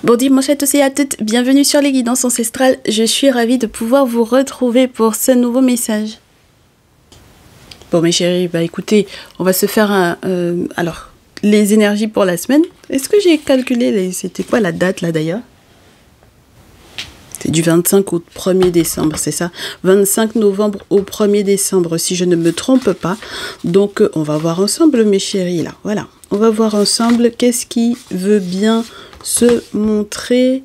Bon dimanche à tous et à toutes, bienvenue sur les guidances ancestrales. Je suis ravie de pouvoir vous retrouver pour ce nouveau message. Bon mes chéris, bah écoutez, on va se faire alors, les énergies pour la semaine. Est-ce que j'ai calculé, c'était quoi la date là d'ailleurs? C'est du 25 au 1er décembre, c'est ça? 25 novembre au 1er décembre, si je ne me trompe pas. Donc, on va voir ensemble, mes chéris, là. Voilà. On va voir ensemble qu'est-ce qui veut bien se montrer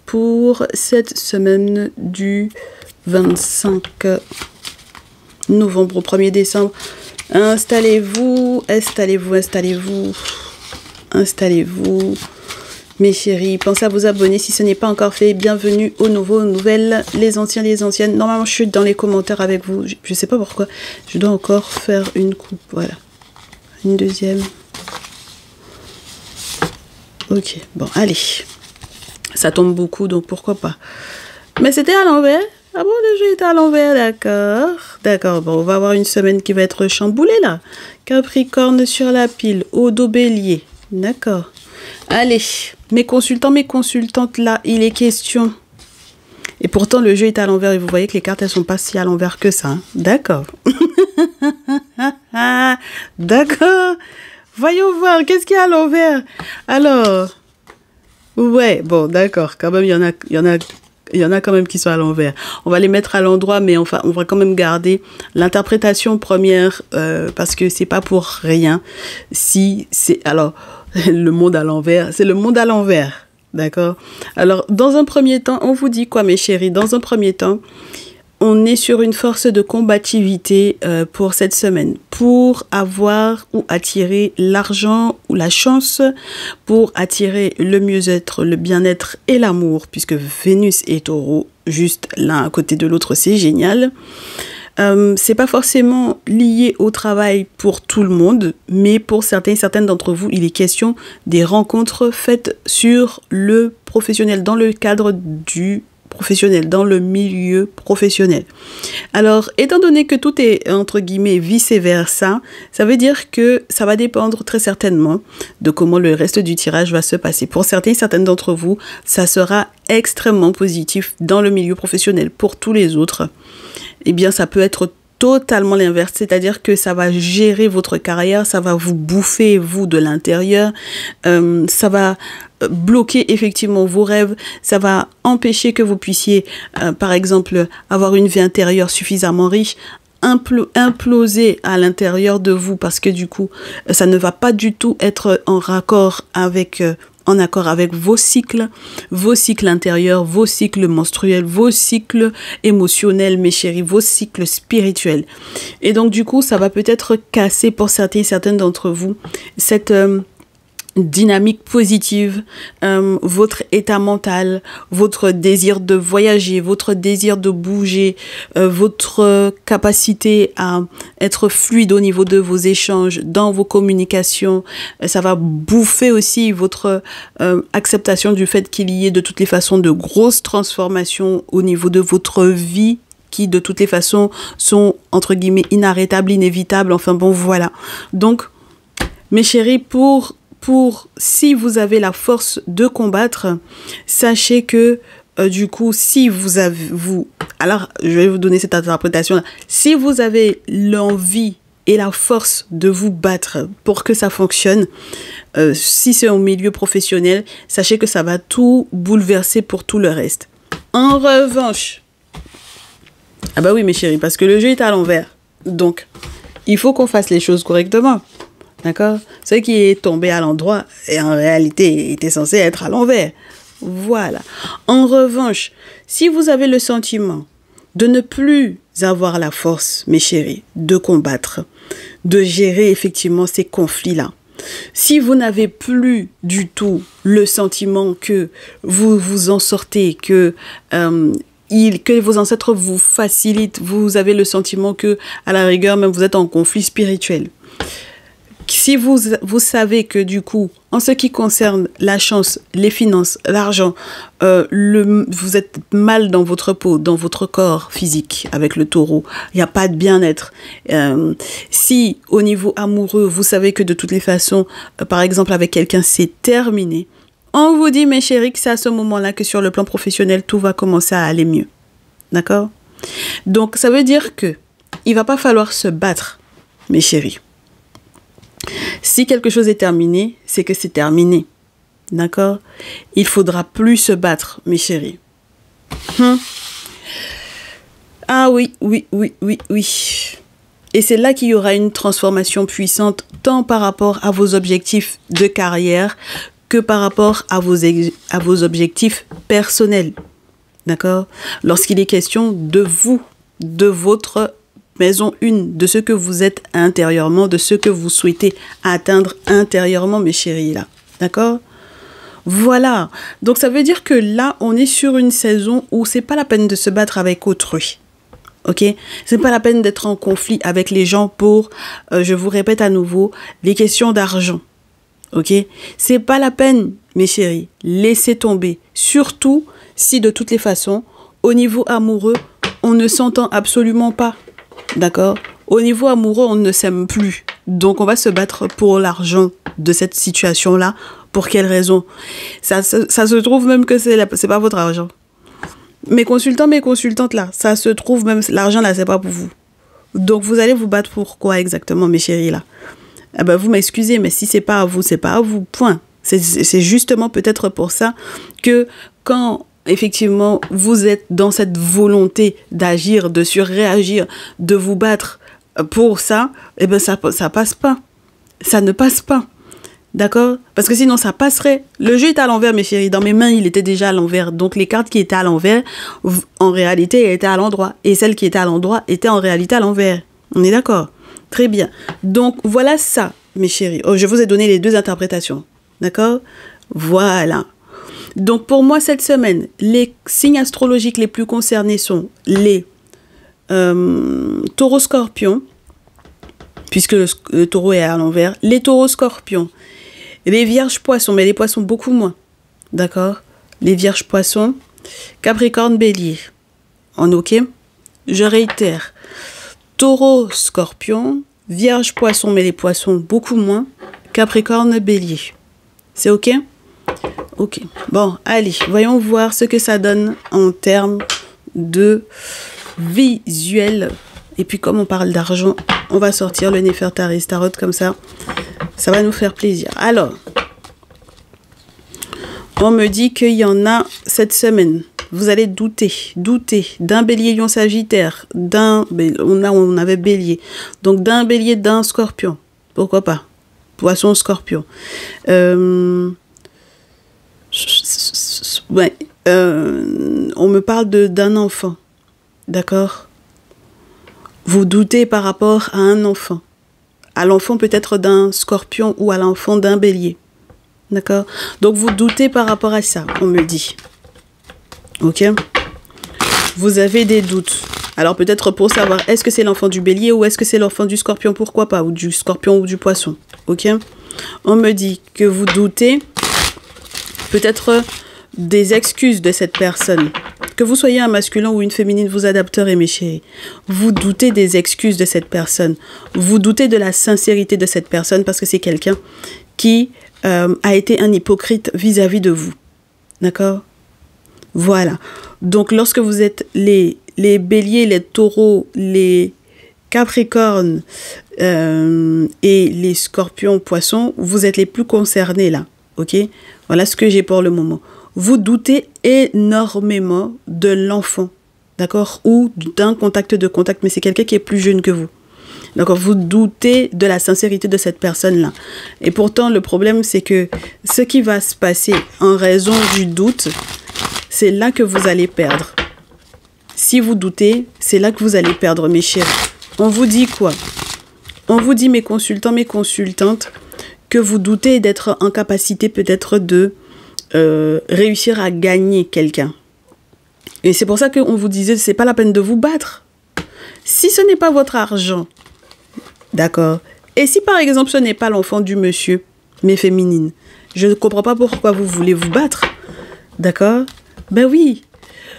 pour cette semaine du 25 novembre au 1er décembre. Installez-vous, installez-vous, installez-vous, installez-vous. Mes chéris, pensez à vous abonner si ce n'est pas encore fait. Bienvenue aux nouveaux, aux nouvelles, les anciens, les anciennes. Normalement, je suis dans les commentaires avec vous. Je ne sais pas pourquoi. Je dois encore faire une coupe. Voilà. Une deuxième. Ok. Bon, allez. Ça tombe beaucoup, donc pourquoi pas. Mais c'était à l'envers. Ah bon, le jeu était à l'envers, d'accord. D'accord, bon, on va avoir une semaine qui va être chamboulée, là. Capricorne sur la pile, au dos bélier. D'accord. Allez, mes consultants, mes consultantes, là, il est question. Et pourtant, le jeu est à l'envers et vous voyez que les cartes, elles sont pas si à l'envers que ça. Hein. D'accord. D'accord. Voyons voir, qu'est-ce qu'il y a à l'envers? Alors, ouais, bon, d'accord. Quand même, il y en a quand même qui sont à l'envers. On va les mettre à l'endroit, mais enfin, on va quand même garder l'interprétation première parce que c'est pas pour rien. Si c'est alors le monde à l'envers, c'est le monde à l'envers, d'accord? Alors, dans un premier temps, on vous dit quoi, mes chéris? Dans un premier temps, on est sur une force de combativité pour cette semaine, pour avoir ou attirer l'argent ou la chance, pour attirer le mieux-être, le bien-être et l'amour, puisque Vénus et Taureau, juste l'un à côté de l'autre, c'est génial. C'est pas forcément lié au travail pour tout le monde, mais pour certains et certaines d'entre vous, il est question des rencontres faites sur le professionnel, dans le cadre du professionnel, dans le milieu professionnel. Alors, étant donné que tout est entre guillemets vice-versa, ça veut dire que ça va dépendre très certainement de comment le reste du tirage va se passer. Pour certains et certaines d'entre vous, ça sera extrêmement positif dans le milieu professionnel. Pour tous les autres, eh bien, ça peut être totalement l'inverse, c'est-à-dire que ça va gérer votre carrière, ça va vous bouffer, vous, de l'intérieur, ça va bloquer effectivement vos rêves, ça va empêcher que vous puissiez, par exemple, avoir une vie intérieure suffisamment riche, imploser à l'intérieur de vous parce que du coup, ça ne va pas du tout être en accord avec vos cycles intérieurs, vos cycles menstruels, vos cycles émotionnels, mes chéris, vos cycles spirituels. Et donc, du coup, ça va peut-être casser pour certains et certaines d'entre vous cette dynamique positive, votre état mental, votre désir de voyager, votre désir de bouger, votre capacité à être fluide au niveau de vos échanges, dans vos communications. Ça va bouffer aussi votre acceptation du fait qu'il y ait de toutes les façons de grosses transformations au niveau de votre vie qui de toutes les façons sont entre guillemets inarrêtables, inévitables. Enfin bon, voilà. Donc, mes chéris, si vous avez la force de combattre, sachez que du coup, si vous avez, alors je vais vous donner cette interprétation-là, si vous avez l'envie et la force de vous battre pour que ça fonctionne, si c'est au milieu professionnel, sachez que ça va tout bouleverser pour tout le reste. En revanche, ah bah oui mes chéris, parce que le jeu est à l'envers, donc il faut qu'on fasse les choses correctement. D'accord? Ce qui est tombé à l'endroit, et en réalité, était censé être à l'envers. Voilà. En revanche, si vous avez le sentiment de ne plus avoir la force, mes chéris, de combattre, de gérer effectivement ces conflits-là, si vous n'avez plus du tout le sentiment que vous vous en sortez, que vos ancêtres vous facilitent, vous avez le sentiment que, à la rigueur, même vous êtes en conflit spirituel. Si vous savez que du coup, en ce qui concerne la chance, les finances, l'argent, vous êtes mal dans votre peau, dans votre corps physique avec le taureau, il n'y a pas de bien-être. Si au niveau amoureux, vous savez que de toutes les façons, par exemple avec quelqu'un, c'est terminé, On vous dit, mes chéris, que c'est à ce moment-là que sur le plan professionnel, tout va commencer à aller mieux. D'accord? Donc, ça veut dire que il va pas falloir se battre, mes chéris. Si quelque chose est terminé, c'est que c'est terminé. D'accord? Il faudra plus se battre, mes chéris. Ah oui, oui, oui, oui, oui. Et c'est là qu'il y aura une transformation puissante, tant par rapport à vos objectifs de carrière que par rapport à vos objectifs personnels. D'accord? Lorsqu'il est question de vous, de votre maison une, de ce que vous êtes intérieurement, de ce que vous souhaitez atteindre intérieurement, mes chéris, là. D'accord? Voilà. Donc, ça veut dire que là, on est sur une saison où c'est pas la peine de se battre avec autrui. Ok? C'est pas la peine d'être en conflit avec les gens pour, je vous répète à nouveau, les questions d'argent. Ok? C'est pas la peine, mes chéris. Laissez tomber. Surtout si de toutes les façons, au niveau amoureux, on ne s'entend absolument pas. D'accord? Au niveau amoureux, on ne s'aime plus. Donc, on va se battre pour l'argent de cette situation-là. Pour quelle raison? Ça se trouve même que c'est pas votre argent. Mes consultants, mes consultantes là, ça se trouve même, l'argent là, c'est pas pour vous. Donc, vous allez vous battre pour quoi exactement, mes chéris là? Eh ben, vous m'excusez, mais si c'est pas à vous, c'est pas à vous. Point. C'est justement peut-être pour ça que quand effectivement vous êtes dans cette volonté d'agir, de surréagir, de vous battre pour ça, eh ben ça passe pas. Ça ne passe pas. D'accord? Parce que sinon, ça passerait. Le jeu est à l'envers, mes chéris. Dans mes mains, il était déjà à l'envers. Donc, les cartes qui étaient à l'envers, en réalité, elles étaient à l'endroit. Et celles qui étaient à l'endroit étaient en réalité à l'envers. On est d'accord? Très bien. Donc, voilà ça, mes chéris. Oh, je vous ai donné les deux interprétations. D'accord? Voilà. Donc, pour moi, cette semaine, les signes astrologiques les plus concernés sont les taureaux-scorpions, puisque le taureau est à l'envers. Les taureaux-scorpions. Les vierges-poissons, mais les poissons beaucoup moins. D'accord? Les vierges-poissons. Capricorne-bélier. En OK? Je réitère. Taureau-scorpion. Vierge-poisson, mais les poissons beaucoup moins. Capricorne-bélier. C'est OK? OK. Bon, allez, voyons voir ce que ça donne en termes de visuel. Et puis, comme on parle d'argent, on va sortir le Néfertari Tarot comme ça. Ça va nous faire plaisir. Alors, on me dit qu'il y en a cette semaine. Vous allez douter d'un bélier lion sagittaire, on avait bélier. Donc, d'un bélier, d'un scorpion. Pourquoi pas? Poisson, scorpion. On me parle d'un enfant. D'accord? Vous doutez par rapport à un enfant. À l'enfant peut-être d'un scorpion ou à l'enfant d'un bélier. D'accord? Donc, vous doutez par rapport à ça, on me dit. OK? Vous avez des doutes. Alors, peut-être pour savoir, est-ce que c'est l'enfant du bélier ou est-ce que c'est l'enfant du scorpion? Pourquoi pas? Ou du scorpion ou du poisson. OK? On me dit que vous doutez peut-être des excuses de cette personne. Que vous soyez un masculin ou une féminine, vous adapterez, mes chéris. Vous doutez des excuses de cette personne. Vous doutez de la sincérité de cette personne parce que c'est quelqu'un qui a été un hypocrite vis-à-vis de vous. D'accord? Voilà. Donc, lorsque vous êtes les béliers, les taureaux, les capricornes et les scorpions, poissons, vous êtes les plus concernés là. OK? Voilà ce que j'ai pour le moment. Vous doutez énormément de l'enfant, d'accord? Ou d'un contact, mais c'est quelqu'un qui est plus jeune que vous. D'accord? Vous doutez de la sincérité de cette personne-là. Et pourtant, le problème, c'est que ce qui va se passer en raison du doute, c'est là que vous allez perdre. Si vous doutez, c'est là que vous allez perdre, mes chéris. On vous dit quoi? On vous dit, mes consultants, mes consultantes, que vous doutez d'être en capacité peut-être de réussir à gagner quelqu'un. Et c'est pour ça qu'on vous disait, c'est pas la peine de vous battre. Si ce n'est pas votre argent, d'accord? Et si par exemple ce n'est pas l'enfant du monsieur, mais féminine, je ne comprends pas pourquoi vous voulez vous battre. D'accord? Ben oui,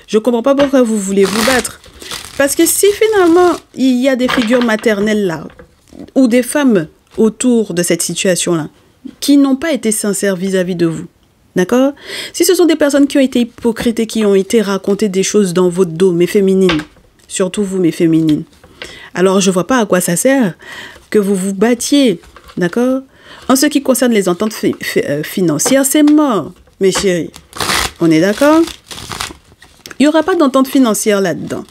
je ne comprends pas pourquoi vous voulez vous battre. Parce que si finalement il y a des figures maternelles là, ou des femmes autour de cette situation-là, qui n'ont pas été sincères vis-à-vis de vous, D'accord? Si ce sont des personnes qui ont été hypocrites et qui ont été racontées des choses dans votre dos, mes féminines, surtout vous, mes féminines, alors je vois pas à quoi ça sert que vous vous battiez. D'accord? En ce qui concerne les ententes financières, c'est mort, mes chéris. On est d'accord? Il n'y aura pas d'entente financière là-dedans.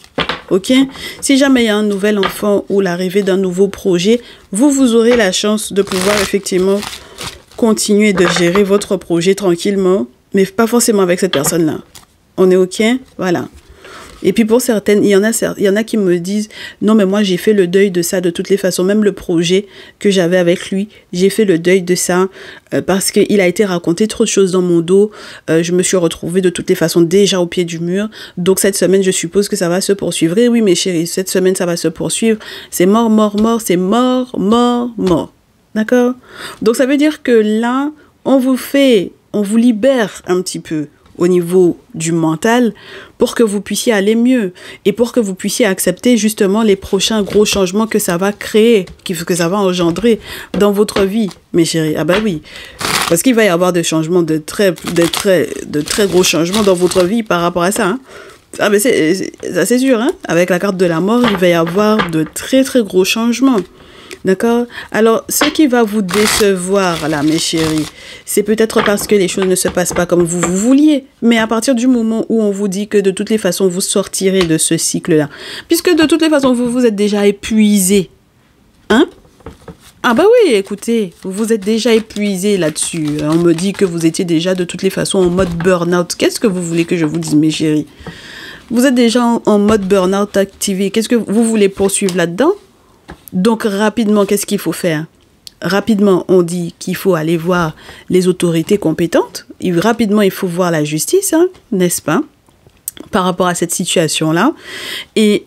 Ok? Si jamais il y a un nouvel enfant ou l'arrivée d'un nouveau projet, vous aurez la chance de pouvoir effectivement continuer de gérer votre projet tranquillement, mais pas forcément avec cette personne-là. On est ok? Voilà. Et puis pour certaines, il y en a qui me disent « Non, mais moi, j'ai fait le deuil de ça de toutes les façons. Même le projet que j'avais avec lui, j'ai fait le deuil de ça parce qu'il a été raconté trop de choses dans mon dos. Je me suis retrouvée de toutes les façons déjà au pied du mur. Donc cette semaine, je suppose que ça va se poursuivre. Et oui, mes chéris, cette semaine, ça va se poursuivre. C'est mort, mort, mort. C'est mort, mort, mort. D'accord? Donc ça veut dire que là, on vous libère un petit peu au niveau du mental pour que vous puissiez aller mieux et pour que vous puissiez accepter justement les prochains gros changements que ça va créer, que ça va engendrer dans votre vie, mes chéris. Ah bah oui, parce qu'il va y avoir des changements, de très gros changements dans votre vie par rapport à ça. Hein. Ah ben c'est sûr, hein. Avec la carte de la mort, il va y avoir de très gros changements. D'accord? Alors, ce qui va vous décevoir, là, mes chéris, c'est peut-être parce que les choses ne se passent pas comme vous vouliez. Mais à partir du moment où on vous dit que de toutes les façons, vous sortirez de ce cycle-là, puisque de toutes les façons, vous êtes déjà épuisé. Hein? Ah bah oui, écoutez, vous vous êtes déjà épuisé là-dessus. On me dit que vous étiez déjà de toutes les façons en mode burn-out. Qu'est-ce que vous voulez que je vous dise, mes chéris? Vous êtes déjà en mode burn-out activé. Qu'est-ce que vous voulez poursuivre là-dedans? Donc, rapidement, qu'est-ce qu'il faut faire? Rapidement, on dit qu'il faut aller voir les autorités compétentes. Rapidement, il faut voir la justice, hein, n'est-ce pas? Par rapport à cette situation-là. Et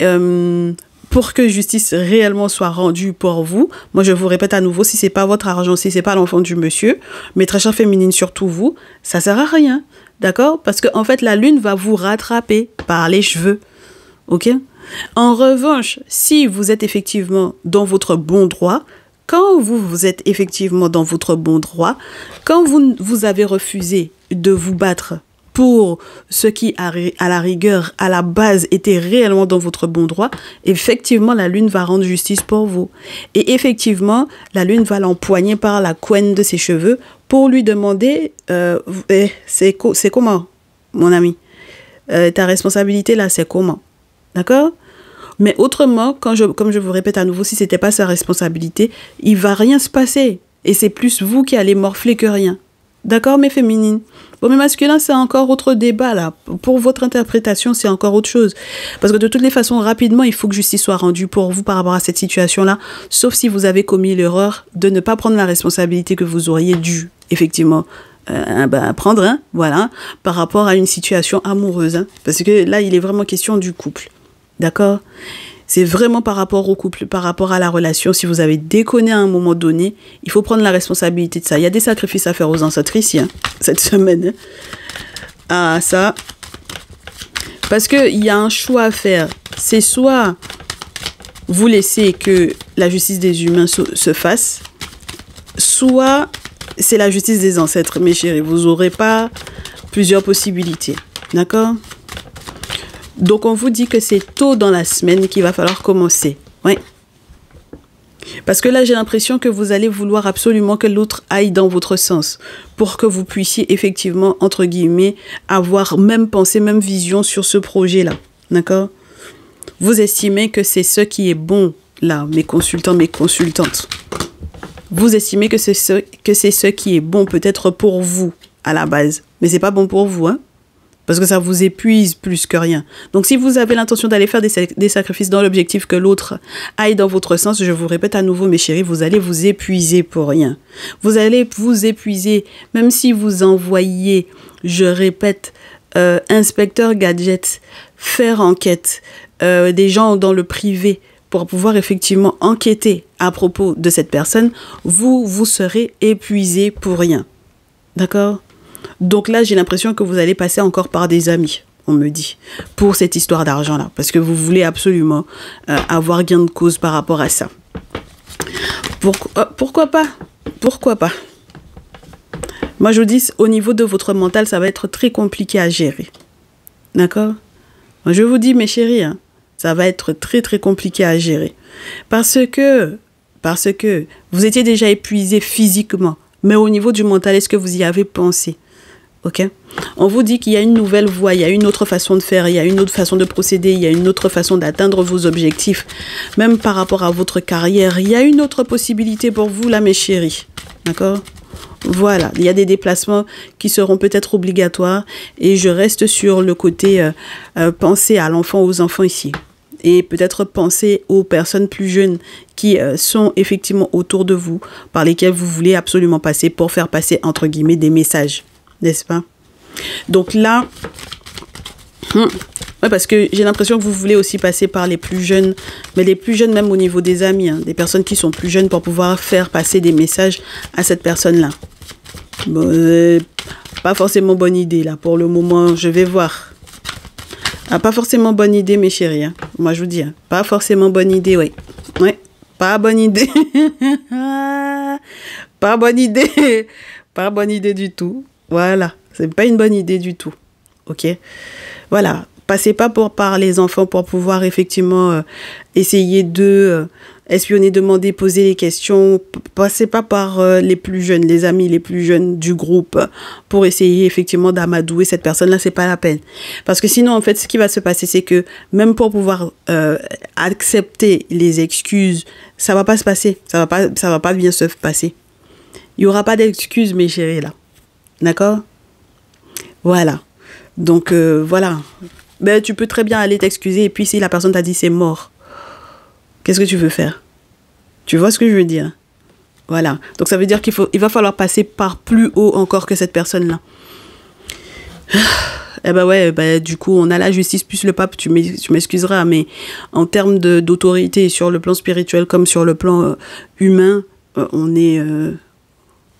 pour que justice réellement soit rendue pour vous, moi, je vous répète à nouveau, si c'est pas votre argent, si c'est pas l'enfant du monsieur, mes très chères féminines, surtout vous, ça sert à rien. D'accord? Parce qu'en fait, la lune va vous rattraper par les cheveux. Ok? En revanche, si vous êtes effectivement dans votre bon droit, quand vous êtes effectivement dans votre bon droit, quand vous avez refusé de vous battre pour ce qui, à la rigueur, à la base, était réellement dans votre bon droit, effectivement, la lune va rendre justice pour vous. Et effectivement, la lune va l'empoigner par la couenne de ses cheveux pour lui demander c'est comment, mon ami? Ta responsabilité, là, c'est comment? D'accord? Mais autrement, comme je vous répète à nouveau, si ce n'était pas sa responsabilité, il ne va rien se passer. Et c'est plus vous qui allez morfler que rien. D'accord, mes féminines? Pour mes masculins, c'est encore autre débat, là. Pour votre interprétation, c'est encore autre chose. Parce que de toutes les façons, rapidement, il faut que justice soit rendue pour vous par rapport à cette situation-là. Sauf si vous avez commis l'erreur de ne pas prendre la responsabilité que vous auriez dû, effectivement, prendre, hein, voilà, par rapport à une situation amoureuse. Hein, parce que là, il est vraiment question du couple. D'accord? C'est vraiment par rapport au couple, par rapport à la relation. Si vous avez déconné à un moment donné, il faut prendre la responsabilité de ça. Il y a des sacrifices à faire aux ancêtres ici, hein, cette semaine. Hein. Ah, ça. Parce qu'il y a un choix à faire. C'est soit vous laissez que la justice des humains se fasse, soit c'est la justice des ancêtres, mes chéris. Vous n'aurez pas plusieurs possibilités. D'accord? Donc, on vous dit que c'est tôt dans la semaine qu'il va falloir commencer. Oui. Parce que là, j'ai l'impression que vous allez vouloir absolument que l'autre aille dans votre sens pour que vous puissiez effectivement, entre guillemets, avoir même pensée, même vision sur ce projet-là. D'accord? Vous estimez que c'est ce qui est bon, là, mes consultants, mes consultantes. Vous estimez que c'est ce qui est bon peut-être pour vous à la base. Mais c'est pas bon pour vous, hein? Parce que ça vous épuise plus que rien. Donc, si vous avez l'intention d'aller faire des sacrifices dans l'objectif que l'autre aille dans votre sens, je vous répète à nouveau, mes chéris, vous allez vous épuiser pour rien. Vous allez vous épuiser, même si vous envoyez, je répète, inspecteur gadget, faire enquête, des gens dans le privé pour pouvoir effectivement enquêter à propos de cette personne, vous serez épuisé pour rien. D'accord ? Donc là, j'ai l'impression que vous allez passer encore par des amis, on me dit, pour cette histoire d'argent-là. Parce que vous voulez absolument avoir gain de cause par rapport à ça. Pourquoi pas? Pourquoi pas? Moi, je vous dis, au niveau de votre mental, ça va être très compliqué à gérer. D'accord? Moi, je vous dis, mes chéris, hein, ça va être très, très compliqué à gérer. Parce que vous étiez déjà épuisé physiquement. Mais au niveau du mental, est-ce que vous y avez pensé? Ok? On vous dit qu'il y a une nouvelle voie, il y a une autre façon de faire, il y a une autre façon de procéder, il y a une autre façon d'atteindre vos objectifs. Même par rapport à votre carrière, il y a une autre possibilité pour vous, là, mes chéris. D'accord? Voilà, il y a des déplacements qui seront peut-être obligatoires et je reste sur le côté penser à l'enfant, aux enfants ici. Et peut-être penser aux personnes plus jeunes qui sont effectivement autour de vous, par lesquelles vous voulez absolument passer pour faire passer, entre guillemets, des messages. N'est-ce pas? Donc là, ouais, parce que j'ai l'impression que vous voulez aussi passer par les plus jeunes, mais les plus jeunes même au niveau des amis, hein, des personnes qui sont plus jeunes pour pouvoir faire passer des messages à cette personne-là. Bon, pas forcément bonne idée là, pour le moment, je vais voir. Ah, pas forcément bonne idée, mes chéris. Hein. Moi, je vous dis, hein, pas forcément bonne idée, oui. Ouais, pas bonne idée. Pas bonne idée. Pas bonne idée du tout. Voilà, c'est pas une bonne idée du tout. Ok? Voilà, passez pas par les enfants pour pouvoir effectivement essayer de espionner, demander, poser les questions. Passez pas par les plus jeunes, les amis les plus jeunes du groupe pour essayer effectivement d'amadouer cette personne-là, c'est pas la peine. Parce que sinon, en fait, ce qui va se passer, c'est que même pour pouvoir accepter les excuses, ça va pas se passer. Ça va pas bien se passer. Il y aura pas d'excuses, mes chéris, là. D'accord? Voilà. Donc, voilà. Ben, tu peux très bien aller t'excuser et puis si la personne t'a dit c'est mort, qu'est-ce que tu veux faire? Tu vois ce que je veux dire? Voilà. Donc, ça veut dire il va falloir passer par plus haut encore que cette personne-là. Eh ben ouais, ben, du coup, on a la justice plus le pape, tu m'excuseras, mais en termes d'autorité sur le plan spirituel comme sur le plan humain, on est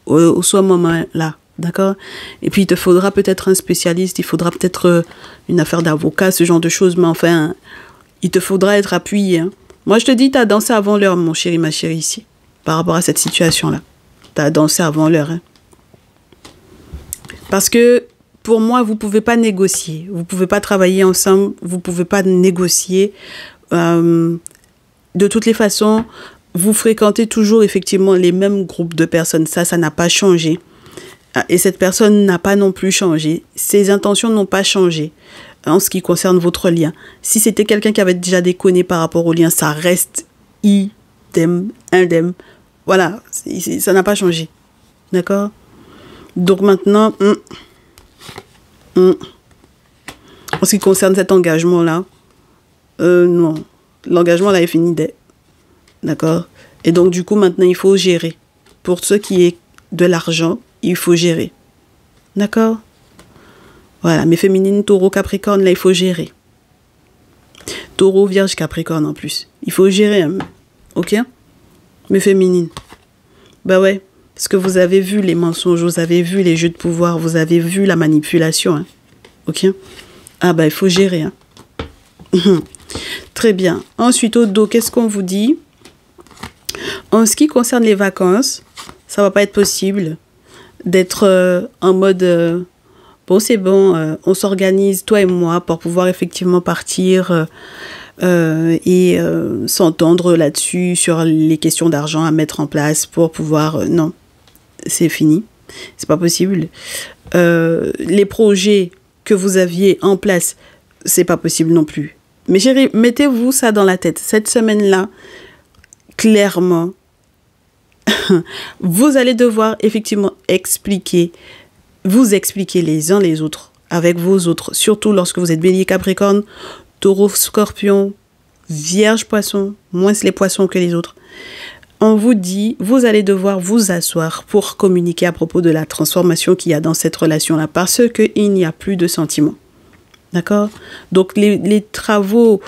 au soit moment là. D'accord? Et puis, il te faudra peut-être un spécialiste, il faudra peut-être une affaire d'avocat, ce genre de choses, mais enfin, il te faudra être appuyé. Hein. Moi, je te dis, tu as dansé avant l'heure, mon chéri, ma chérie, ici, par rapport à cette situation-là. Tu as dansé avant l'heure. Hein. Parce que, pour moi, vous ne pouvez pas négocier. Vous ne pouvez pas travailler ensemble, vous ne pouvez pas négocier. De toutes les façons, vous fréquentez toujours, effectivement, les mêmes groupes de personnes. Ça n'a pas changé. Et cette personne n'a pas non plus changé. Ses intentions n'ont pas changé en ce qui concerne votre lien. Si c'était quelqu'un qui avait déjà déconné par rapport au lien, ça reste idem, indem. Voilà, ça n'a pas changé. D'accord? Donc maintenant, en ce qui concerne cet engagement-là, non. L'engagement là est fini. D'accord? Et donc du coup, maintenant, il faut gérer. Pour ce qui est de l'argent, il faut gérer. D'accord? Voilà, mes féminines, taureau, capricorne, là, il faut gérer. Taureau, vierge, capricorne en plus. Il faut gérer. Hein. Ok? Mes féminines. Bah ouais, parce que vous avez vu les mensonges, vous avez vu les jeux de pouvoir, vous avez vu la manipulation. Hein. Ok? Ah bah, il faut gérer. Hein. Très bien. Ensuite, au dos, qu'est-ce qu'on vous dit? En ce qui concerne les vacances, ça va pas être possible d'être en mode bon c'est bon, on s'organise toi et moi pour pouvoir effectivement partir et s'entendre là-dessus sur les questions d'argent à mettre en place pour pouvoir non, c'est fini, c'est pas possible. Les projets que vous aviez en place, c'est pas possible non plus. Mais chérie, mettez-vous ça dans la tête. Cette semaine-là, clairement, vous allez devoir effectivement vous expliquer les uns les autres avec vos autres, surtout lorsque vous êtes bélier, capricorne, taureau, scorpion, vierge, poisson, moins les poissons que les autres. On vous dit, vous allez devoir vous asseoir pour communiquer à propos de la transformation qu'il y a dans cette relation-là parce qu'il n'y a plus de sentiments. D'accord? Donc, les travaux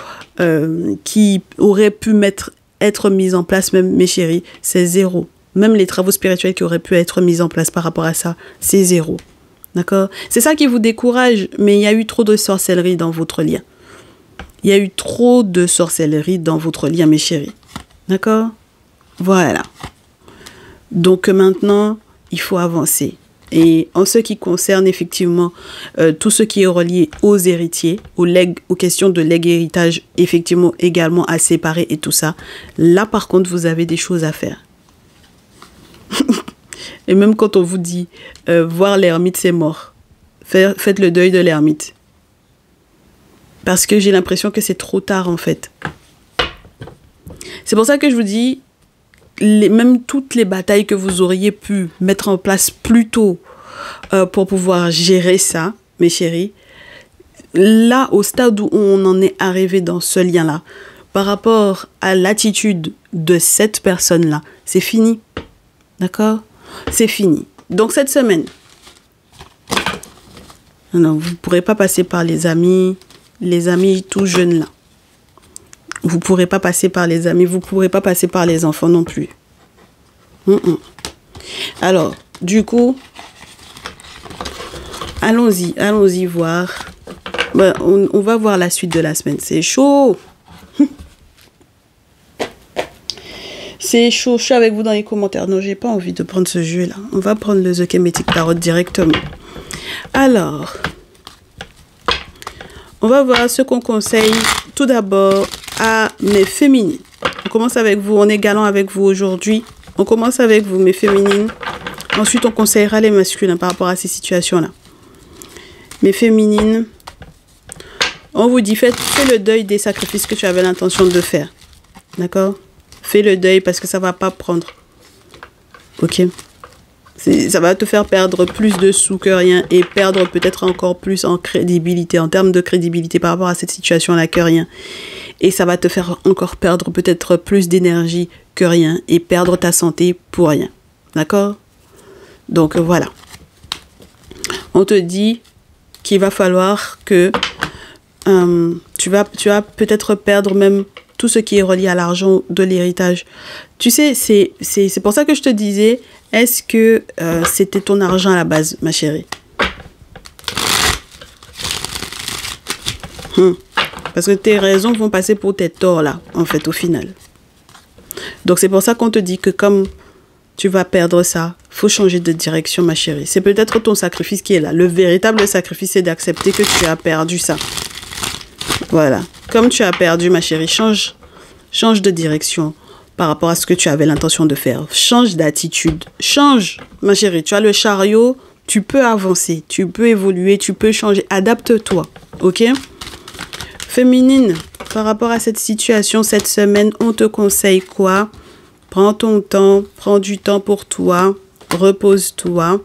qui auraient pu être mis en place, même mes chéris, c'est zéro. Même les travaux spirituels qui auraient pu être mis en place par rapport à ça, c'est zéro. D'accord? C'est ça qui vous décourage, mais il y a eu trop de sorcellerie dans votre lien. Il y a eu trop de sorcellerie dans votre lien, mes chéris. D'accord? Voilà. Donc maintenant, il faut avancer. Et en ce qui concerne effectivement tout ce qui est relié aux héritiers, aux questions de legs héritage, effectivement également à séparer et tout ça, là par contre vous avez des choses à faire. Et même quand on vous dit voir l'ermite c'est mort, faites le deuil de l'ermite. Parce que j'ai l'impression que c'est trop tard en fait. C'est pour ça que je vous dis, même toutes les batailles que vous auriez pu mettre en place plus tôt pour pouvoir gérer ça, mes chéris, là, au stade où on en est arrivé dans ce lien-là, par rapport à l'attitude de cette personne-là, c'est fini. D'accord? C'est fini. Donc, cette semaine, non, vous ne pourrez pas passer par les amis tout jeunes là. Vous ne pourrez pas passer par les amis, vous ne pourrez pas passer par les enfants non plus. Alors, du coup, allons-y voir. Ben, on va voir la suite de la semaine. C'est chaud. C'est chaud. Je suis avec vous dans les commentaires. Non, j'ai pas envie de prendre ce jeu-là. On va prendre le The Kemetic Tarot directement. Alors, on va voir ce qu'on conseille tout d'abord à mes féminines. On commence avec vous. On est galant avec vous aujourd'hui. On commence avec vous, mes féminines. Ensuite, on conseillera les masculins par rapport à ces situations-là. Mes féminines, on vous dit, fais le deuil des sacrifices que tu avais l'intention de faire. D'accord? Fais le deuil parce que ça ne va pas prendre. Ok? Ça va te faire perdre plus de sous que rien et perdre peut-être encore plus en crédibilité, en termes de crédibilité par rapport à cette situation-là que rien. Et ça va te faire encore perdre peut-être plus d'énergie que rien et perdre ta santé pour rien. D'accord? Donc voilà. On te dit qu'il va falloir que tu vas peut-être perdre même tout ce qui est relié à l'argent de l'héritage. Tu sais, c'est pour ça que je te disais, est-ce que c'était ton argent à la base, ma chérie? Parce que tes raisons vont passer pour tes torts là, en fait, au final. Donc c'est pour ça qu'on te dit que comme tu vas perdre ça, faut changer de direction, ma chérie. C'est peut-être ton sacrifice qui est là. Le véritable sacrifice, c'est d'accepter que tu as perdu ça. Voilà. Comme tu as perdu, ma chérie, change de direction par rapport à ce que tu avais l'intention de faire. Change d'attitude. Change, ma chérie. Tu as le chariot, tu peux avancer, tu peux évoluer, tu peux changer. Adapte-toi, ok? Féminine, par rapport à cette situation, cette semaine, on te conseille quoi? Prends ton temps, prends du temps pour toi, repose-toi.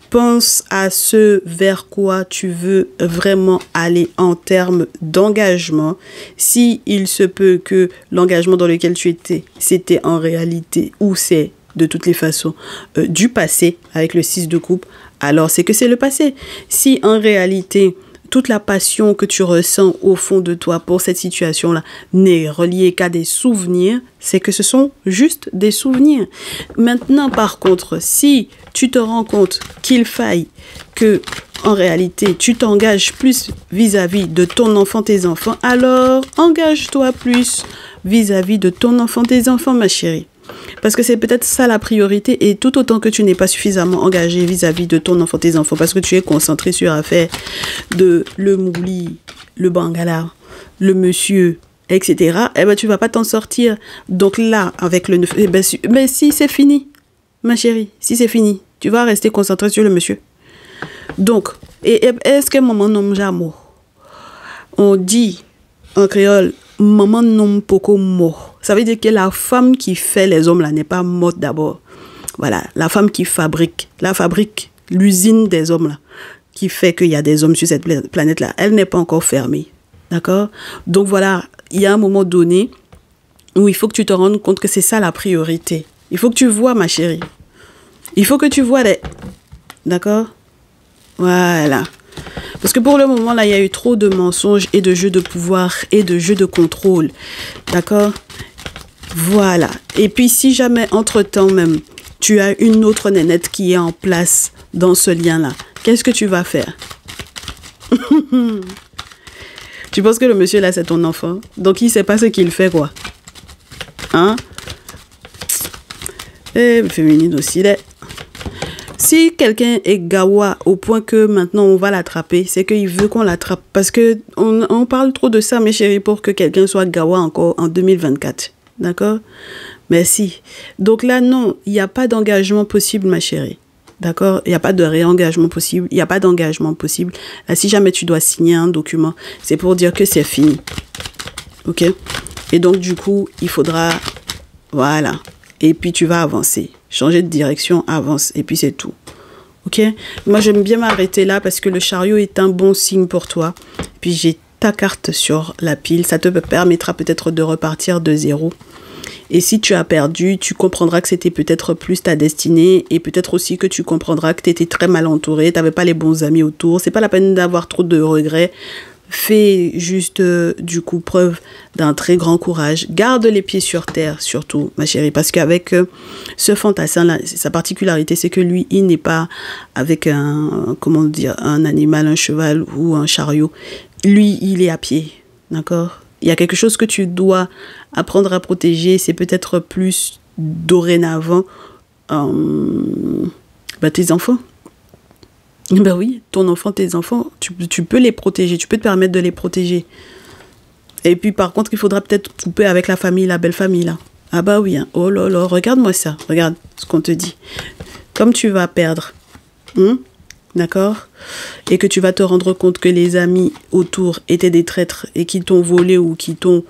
Pense à ce vers quoi tu veux vraiment aller en termes d'engagement. Si il se peut que l'engagement dans lequel tu étais, c'était en réalité ou c'est de toutes les façons du passé avec le 6 de coupe, alors c'est que c'est le passé. Si en réalité, toute la passion que tu ressens au fond de toi pour cette situation-là n'est reliée qu'à des souvenirs, c'est que ce sont juste des souvenirs. Maintenant, par contre, si tu te rends compte qu'il faille que, en réalité, tu t'engages plus vis-à-vis de ton enfant, tes enfants, alors engage-toi plus vis-à-vis de ton enfant, tes enfants, ma chérie. Parce que c'est peut-être ça la priorité et tout autant que tu n'es pas suffisamment engagé vis-à-vis de ton enfant, tes enfants, parce que tu es concentré sur affaire de le mouli, le bangala, le monsieur, etc., eh ben, tu vas pas t'en sortir. Donc là, avec le 9, eh ben, mais si c'est fini, ma chérie, si c'est fini, tu vas rester concentré sur le monsieur. Donc, est-ce que maman nomme jamais? On dit en créole, maman nomme poko mort. Ça veut dire que la femme qui fait les hommes là n'est pas morte d'abord. Voilà, la femme qui fabrique, l'usine des hommes là, qui fait qu'il y a des hommes sur cette planète là, elle n'est pas encore fermée. D'accord? Donc voilà, il y a un moment donné où il faut que tu te rendes compte que c'est ça la priorité. Il faut que tu vois, ma chérie. Il faut que tu vois les... D'accord? Voilà. Parce que pour le moment, là, il y a eu trop de mensonges et de jeux de pouvoir et de jeux de contrôle. D'accord? Voilà. Et puis, si jamais, entre-temps même, tu as une autre nénette qui est en place dans ce lien-là, qu'est-ce que tu vas faire? Tu penses que le monsieur, là, c'est ton enfant? Donc, il ne sait pas ce qu'il fait, quoi. Hein? Et féminine aussi, là. Si quelqu'un est gawa au point que maintenant on va l'attraper, c'est qu'il veut qu'on l'attrape. Parce que on parle trop de ça, mes chéris, pour que quelqu'un soit gawa encore en 2024. D'accord? Merci. Donc là, non, il n'y a pas d'engagement possible, ma chérie. D'accord? Il n'y a pas de réengagement possible. Il n'y a pas d'engagement possible. Là, si jamais tu dois signer un document, c'est pour dire que c'est fini. OK? Et donc, du coup, il faudra... Voilà. Et puis, tu vas avancer. Changer de direction, avance. Et puis, c'est tout. OK? Moi, j'aime bien m'arrêter là parce que le chariot est un bon signe pour toi. Puis, j'ai ta carte sur la pile. Ça te permettra peut-être de repartir de zéro. Et si tu as perdu, tu comprendras que c'était peut-être plus ta destinée et peut-être aussi que tu comprendras que tu étais très mal entouré, tu n'avais pas les bons amis autour. C'est pas la peine d'avoir trop de regrets. Fais juste, du coup, preuve d'un très grand courage. Garde les pieds sur terre, surtout, ma chérie, parce qu'avec ce fantassin-là, sa particularité, c'est que lui, il n'est pas avec comment dire, un animal, un cheval ou un chariot. Lui, il est à pied, d'accord? Il y a quelque chose que tu dois apprendre à protéger. C'est peut-être plus dorénavant tes enfants. Ben oui, ton enfant, tes enfants, tu peux les protéger. Tu peux te permettre de les protéger. Et puis, par contre, il faudra peut-être couper avec la famille, la belle famille, là. Ah bah oui, hein. Oh là là, regarde-moi ça. Regarde ce qu'on te dit. Comme tu vas perdre, d'accord? Et que tu vas te rendre compte que les amis autour étaient des traîtres et qui t'ont volé ou qui t'ont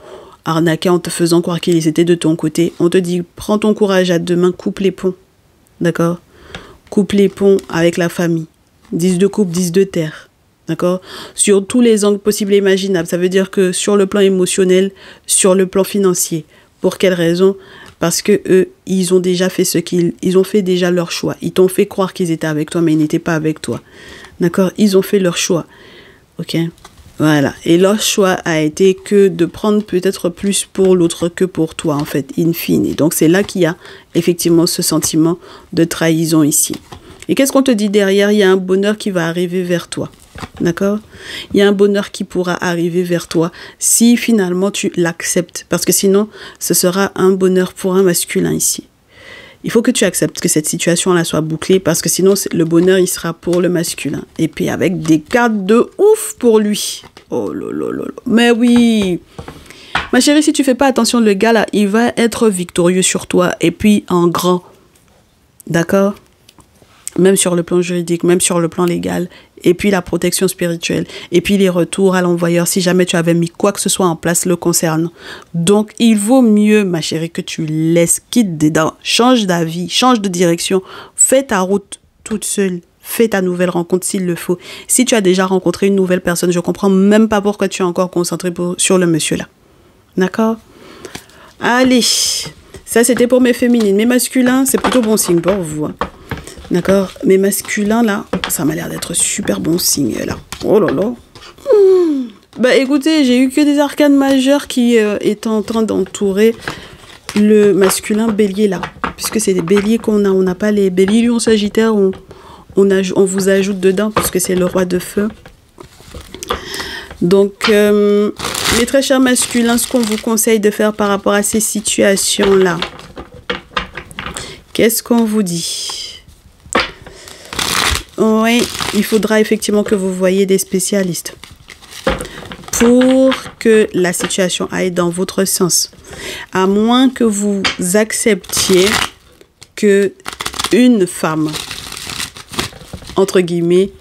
arnaqué en te faisant croire qu'ils étaient de ton côté. On te dit, prends ton courage à deux mains, coupe les ponts. D'accord? Coupe les ponts avec la famille. 10 de coupe, 10 de terre. D'accord? Sur tous les angles possibles et imaginables. Ça veut dire que sur le plan émotionnel, sur le plan financier. Pour quelle raison? Parce que eux, ils ont déjà fait ils ont fait déjà leur choix. Ils t'ont fait croire qu'ils étaient avec toi, mais ils n'étaient pas avec toi. D'accord? Ils ont fait leur choix. OK? Voilà. Et leur choix a été que de prendre peut-être plus pour l'autre que pour toi, en fait, in fine. Donc, c'est là qu'il y a effectivement ce sentiment de trahison ici. Et qu'est-ce qu'on te dit derrière? Il y a un bonheur qui va arriver vers toi. D'accord? Il y a un bonheur qui pourra arriver vers toi si finalement tu l'acceptes. Parce que sinon, ce sera un bonheur pour un masculin ici. Il faut que tu acceptes que cette situation-là soit bouclée parce que sinon, le bonheur, il sera pour le masculin. Et puis avec des cartes de ouf pour lui. Oh là là là là. Mais oui! Ma chérie, si tu fais pas attention, le gars là, il va être victorieux sur toi et puis en grand. D'accord? Même sur le plan juridique, même sur le plan légal, et puis la protection spirituelle, et puis les retours à l'envoyeur si jamais tu avais mis quoi que ce soit en place le concernant. Donc, il vaut mieux, ma chérie, que tu laisses quitte dedans, change d'avis, change de direction, fais ta route toute seule, fais ta nouvelle rencontre s'il le faut. Si tu as déjà rencontré une nouvelle personne, je comprends même pas pourquoi tu es encore concentré sur le monsieur là. D'accord? Allez, ça c'était pour mes féminines. Mes masculins, c'est plutôt bon signe pour vous. Hein. D'accord? Mes masculins, là, ça m'a l'air d'être super bon signe, là. Oh là là. Bah, écoutez, j'ai eu que des arcanes majeures qui étaient en train d'entourer le masculin bélier, là. Puisque c'est des béliers qu'on a. On n'a pas les béliers, lion, sagittaire. On vous ajoute dedans, puisque c'est le roi de feu. Donc, mes très chers masculins, ce qu'on vous conseille de faire par rapport à ces situations-là, qu'est-ce qu'on vous dit? Oui, il faudra effectivement que vous voyiez des spécialistes pour que la situation aille dans votre sens. À moins que vous acceptiez que une femme, entre guillemets,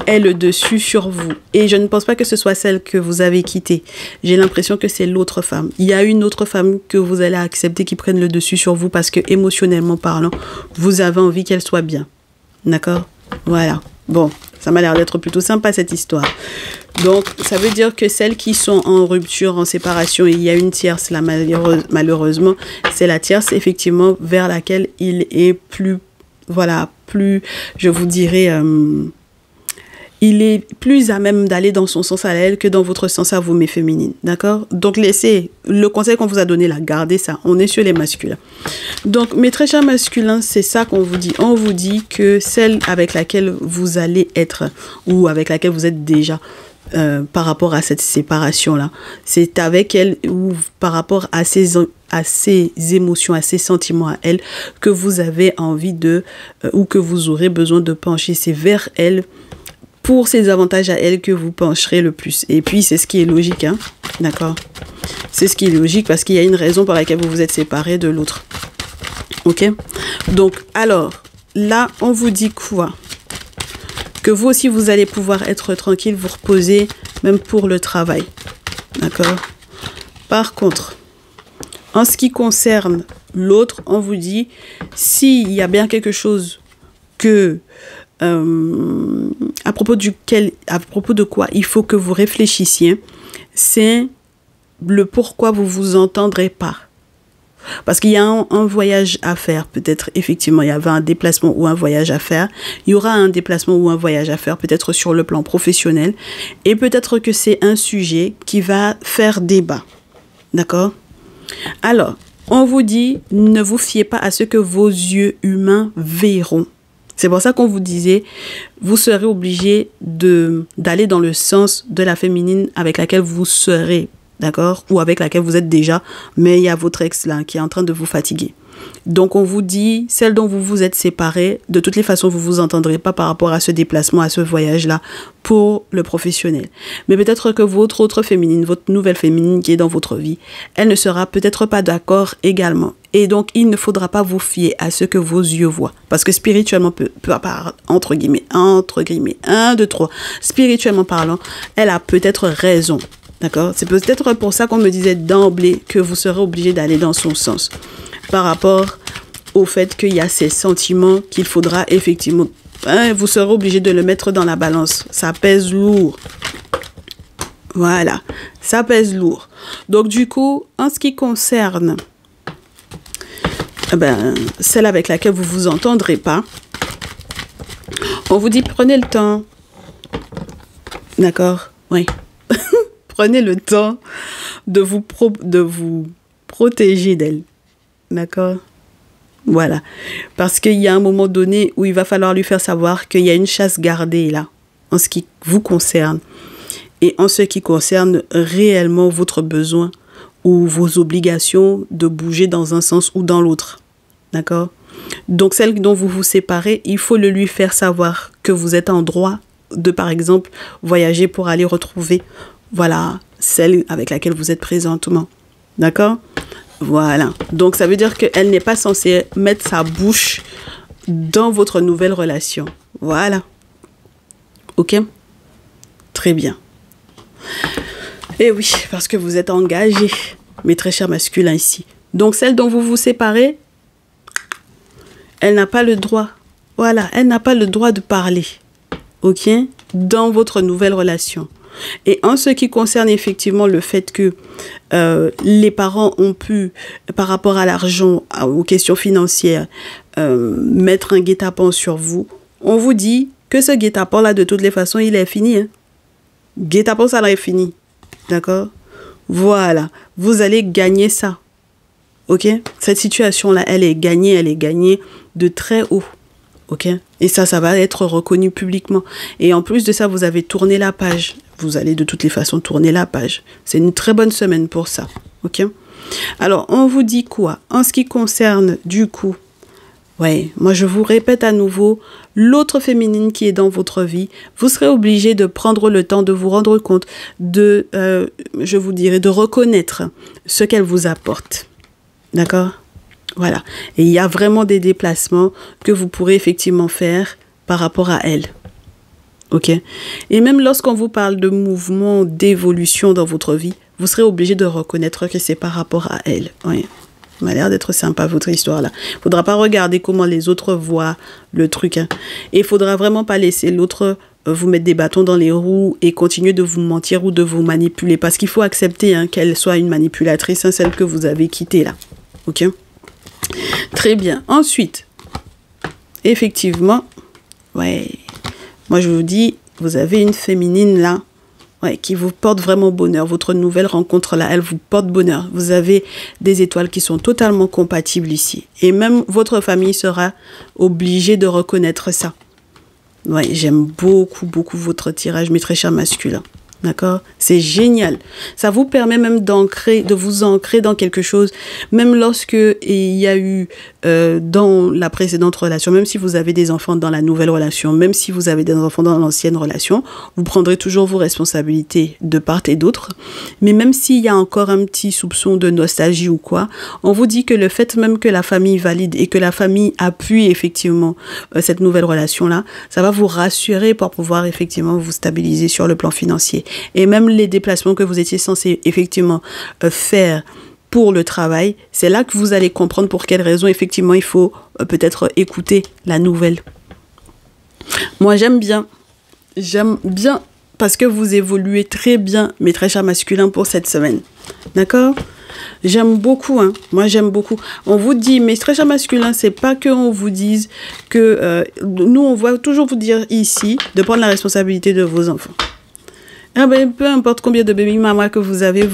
ait le dessus sur vous. Et je ne pense pas que ce soit celle que vous avez quittée. J'ai l'impression que c'est l'autre femme. Il y a une autre femme que vous allez accepter qui prenne le dessus sur vous parce que émotionnellement parlant, vous avez envie qu'elle soit bien. D'accord? Voilà. Bon, ça m'a l'air d'être plutôt sympa cette histoire. Donc, ça veut dire que celles qui sont en rupture, en séparation, et il y a une tierce là, malheureusement, c'est la tierce effectivement vers laquelle il est plus, voilà, plus, je vous dirais, il est plus à même d'aller dans son sens à elle que dans votre sens à vous, mes féminines. D'accord? Donc, laissez le conseil qu'on vous a donné là, gardez ça. On est sur les masculins. Donc, mes très chers masculins, c'est ça qu'on vous dit. On vous dit que celle avec laquelle vous allez être ou avec laquelle vous êtes déjà par rapport à cette séparation-là, c'est avec elle ou par rapport à à ses émotions, à ses sentiments à elle, que vous avez envie de, ou que vous aurez besoin de pencher. C'est vers elle, pour ses avantages à elle, que vous pencherez le plus. Et puis, c'est ce qui est logique, hein, d'accord? C'est ce qui est logique parce qu'il y a une raison pour laquelle vous vous êtes séparés de l'autre. Ok? Donc, alors, là, on vous dit quoi? Que vous aussi, vous allez pouvoir être tranquille, vous reposer, même pour le travail. D'accord? Par contre, en ce qui concerne l'autre, on vous dit, s'il y a bien quelque chose que, à propos de quoi il faut que vous réfléchissiez, c'est le pourquoi vous vous entendrez pas. Parce qu'il y a un voyage à faire, peut-être effectivement, il y avait un déplacement ou un voyage à faire. Il y aura un déplacement ou un voyage à faire, peut-être sur le plan professionnel. Et peut-être que c'est un sujet qui va faire débat. D'accord? Alors, on vous dit, ne vous fiez pas à ce que vos yeux humains verront. C'est pour ça qu'on vous disait, vous serez obligé d'aller dans le sens de la féminine avec laquelle vous serez. D'accord? Ou avec laquelle vous êtes déjà, mais il y a votre ex là qui est en train de vous fatiguer. Donc on vous dit, celle dont vous vous êtes séparés, de toutes les façons, vous vous entendrez pas par rapport à ce déplacement, à ce voyage-là, pour le professionnel. Mais peut-être que votre autre féminine, votre nouvelle féminine qui est dans votre vie, elle ne sera peut-être pas d'accord également. Et donc, il ne faudra pas vous fier à ce que vos yeux voient. Parce que spirituellement, entre guillemets, 1, 2, 3, spirituellement parlant, elle a peut-être raison. D'accord? C'est peut-être pour ça qu'on me disait d'emblée que vous serez obligé d'aller dans son sens. Par rapport au fait qu'il y a ces sentiments qu'il faudra effectivement... vous serez obligé de le mettre dans la balance. Ça pèse lourd. Voilà. Ça pèse lourd. Donc du coup, en ce qui concerne celle avec laquelle vous vous entendrez pas, on vous dit prenez le temps. D'accord? Oui. Prenez le temps de vous protéger d'elle. D'accord? Voilà. Parce qu'il y a un moment donné où il va falloir lui faire savoir qu'il y a une chasse gardée là, en ce qui vous concerne. Et en ce qui concerne réellement votre besoin ou vos obligations de bouger dans un sens ou dans l'autre. D'accord? Donc, celle dont vous vous séparez, il faut le lui faire savoir que vous êtes en droit de, par exemple, voyager pour aller retrouver voilà, celle avec laquelle vous êtes présentement. D'accord? Voilà. Donc, ça veut dire qu'elle n'est pas censée mettre sa bouche dans votre nouvelle relation. Voilà. Ok? Très bien. Et oui, parce que vous êtes engagés, mes très chers masculins ici. Donc, celle dont vous vous séparez, elle n'a pas le droit. Voilà, elle n'a pas le droit de parler. Ok? Dans votre nouvelle relation. Et en ce qui concerne effectivement le fait que les parents ont pu, par rapport à l'argent, aux questions financières, mettre un guet-apens sur vous, on vous dit que ce guet-apens-là, de toutes les façons, il est fini. Hein? Guet-apens, ça est fini. D'accord? Voilà. Vous allez gagner ça. Ok? Cette situation-là, elle est gagnée de très haut. Ok? Et ça va être reconnu publiquement. Et en plus de ça, vous avez tourné la page. Vous allez de toutes les façons tourner la page. C'est une très bonne semaine pour ça. Ok? Alors, on vous dit quoi? En ce qui concerne, du coup, ouais, moi je vous répète à nouveau, l'autre féminine qui est dans votre vie, vous serez obligé de prendre le temps de vous rendre compte, je vous dirais, de reconnaître ce qu'elle vous apporte. D'accord? Voilà. Et il y a vraiment des déplacements que vous pourrez effectivement faire par rapport à elle. Ok? Et même lorsqu'on vous parle de mouvement, d'évolution dans votre vie, vous serez obligé de reconnaître que c'est par rapport à elle. Oui. Ça m'a l'air d'être sympa, votre histoire là. Il ne faudra pas regarder comment les autres voient le truc. Hein. Et il ne faudra vraiment pas laisser l'autre vous mettre des bâtons dans les roues et continuer de vous mentir ou de vous manipuler. Parce qu'il faut accepter qu'elle soit une manipulatrice, celle que vous avez quittée là. Ok? Très bien. Ensuite, effectivement, ouais, moi je vous dis, vous avez une féminine là, ouais, qui vous porte vraiment bonheur. Votre nouvelle rencontre là, elle vous porte bonheur. Vous avez des étoiles qui sont totalement compatibles ici. Et même votre famille sera obligée de reconnaître ça. Ouais, j'aime beaucoup, beaucoup votre tirage, mes très chers masculins. D'accord? C'est génial. Ça vous permet même de vous ancrer dans quelque chose, même lorsque il y a eu dans la précédente relation, même si vous avez des enfants dans la nouvelle relation, même si vous avez des enfants dans l'ancienne relation, vous prendrez toujours vos responsabilités de part et d'autre. Mais même s'il y a encore un petit soupçon de nostalgie ou quoi, on vous dit que le fait même que la famille valide et que la famille appuie effectivement cette nouvelle relation-là, ça va vous rassurer pour pouvoir effectivement vous stabiliser sur le plan financier. Et même les déplacements que vous étiez censé effectivement faire pour le travail, c'est là que vous allez comprendre pour quelles raisons effectivement il faut peut-être écouter la nouvelle. Moi j'aime bien parce que vous évoluez très bien, mes très chers masculins, pour cette semaine. D'accord? J'aime beaucoup, hein. Moi j'aime beaucoup. On vous dit, mes très chers masculins, c'est pas que on vous dise que nous on va toujours vous dire ici de prendre la responsabilité de vos enfants. Ah ben, peu importe combien de baby mamas que vous avez,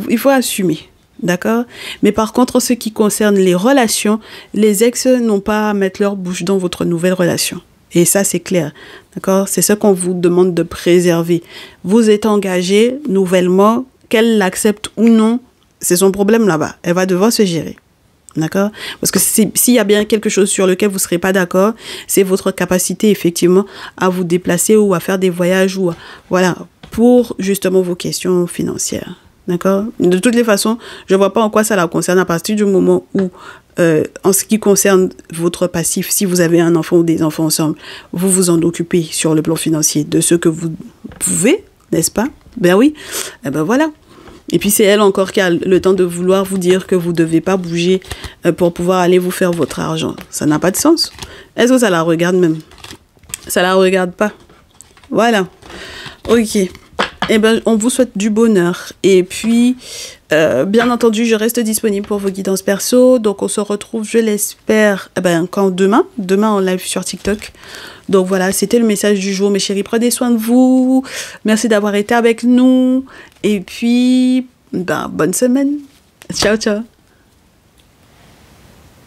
il faut assumer, d'accord? Mais par contre, en ce qui concerne les relations, les ex n'ont pas à mettre leur bouche dans votre nouvelle relation. Et ça, c'est clair, d'accord? C'est ce qu'on vous demande de préserver. Vous êtes engagé nouvellement, qu'elle l'accepte ou non, c'est son problème là-bas. Elle va devoir se gérer. D'accord? Parce que s'il y a bien quelque chose sur lequel vous ne serez pas d'accord, c'est votre capacité effectivement à vous déplacer ou à faire des voyages ou voilà, pour justement vos questions financières. D'accord? De toutes les façons, je ne vois pas en quoi ça la concerne à partir du moment où, en ce qui concerne votre passif, si vous avez un enfant ou des enfants ensemble, vous vous en occupez sur le plan financier de ce que vous pouvez, n'est-ce pas? Ben oui, eh ben voilà. Et puis c'est elle encore qui a le temps de vouloir vous dire que vous ne devez pas bouger pour pouvoir aller vous faire votre argent. Ça n'a pas de sens. Est-ce que ça la regarde même? Ça la regarde pas. Voilà. Ok. Eh ben, on vous souhaite du bonheur. Et puis, bien entendu, je reste disponible pour vos guidances perso. Donc, on se retrouve, je l'espère, quand demain en live sur TikTok. Donc, voilà, c'était le message du jour, mes chéris. Prenez soin de vous. Merci d'avoir été avec nous. Et puis, bonne semaine. Ciao, ciao.